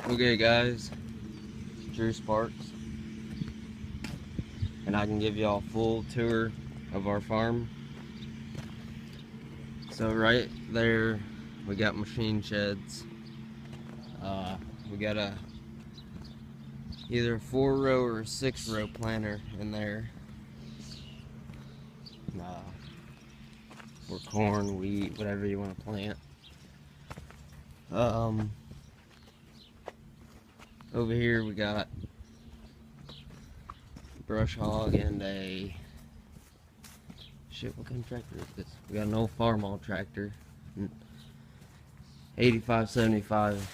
Okay guys, Drew Sparks, and I can give y'all a full tour of our farm. So right there we got machine sheds. We got a either a 4-row or a 6-row planter in there. For corn, wheat, whatever you want to plant. Over here we got brush hog and a what kind of tractor is this? We got an old Farmall tractor, 8575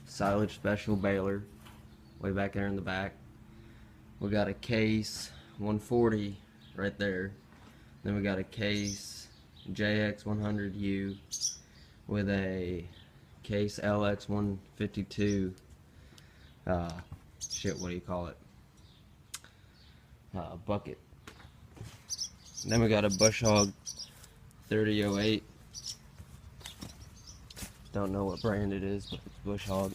silage special baler, way back there in the back. We got a Case 140 right there. Then we got a Case JX 100U with a Case LX 152. What do you call it? Bucket. Then we got a Bush Hog 3008. Don't know what brand it is, but it's Bush Hog.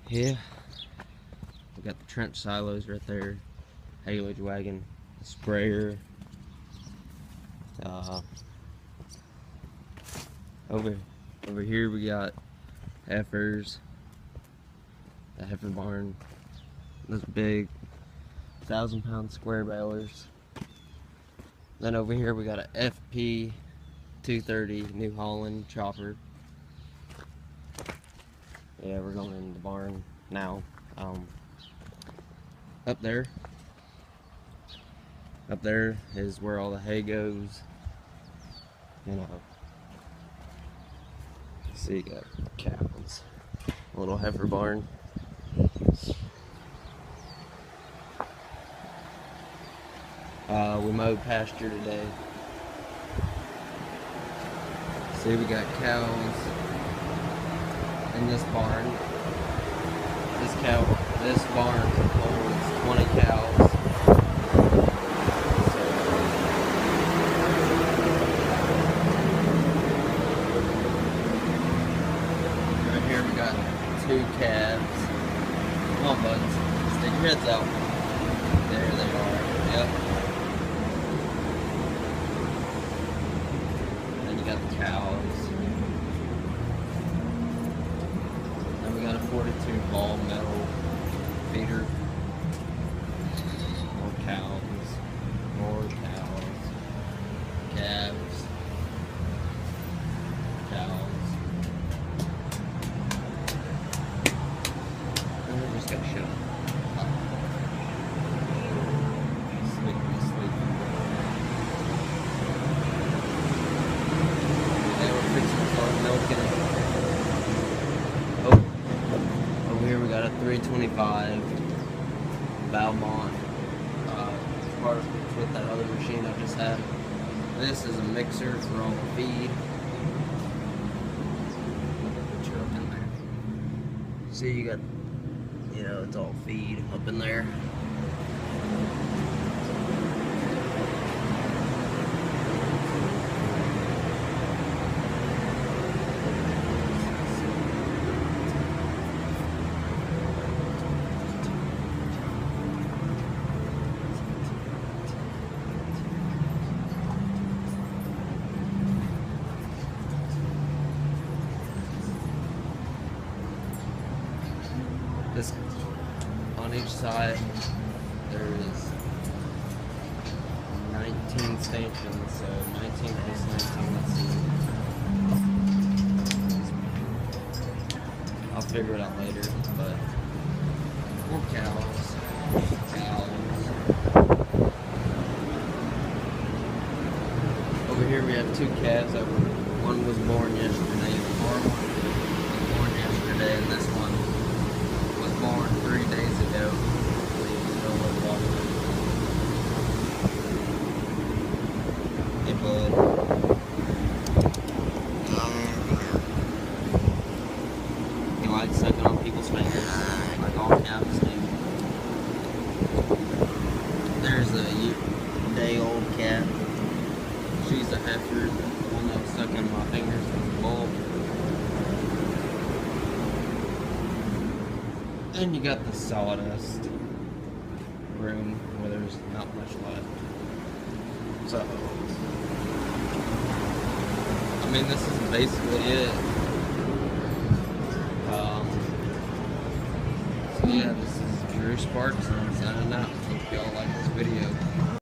Yeah, we got the trench silos right there, haylage wagon, sprayer. Over here we got heifers, the heifer barn, those big 1,000-pound square balers. Then over here we got a FP 230 New Holland chopper. Yeah, we're going in the barn now. Up there is where all the hay goes. See, you got cows, a little heifer barn. We mowed pasture today. See, we got cows in this barn. This barn holds 20 cows. Right here we got 2 calves. Come on, buds. Stick your heads out. There they are. Yep. Then you got the cows. Then we got a 42 ball metal feeder. More cows. Calves. Cows. And we're just gonna shut up. Sleepy. They were fixing to start milking it. Oh, over here we got a 325 Valmont. Part with that other machine I just had. This is a mixer for all the feed. Put you up in there. See, you got, it's all feed up in there. This, on each side, there is 19 stations, so 19 plus 19, let's see. I'll figure it out later, but more cows. Over here we have 2 calves. One was born yesterday, and this one was born 3 days ago. Hey, bud. He likes sucking on people's fingers, like all cows do. There's a day-old calf. She's a heifer, the one that was sucking And you got the sawdust room where there's not much left. So, I mean, this is basically it. So yeah, this is Drew Sparks, and I'm signing out. Hope y'all like this video.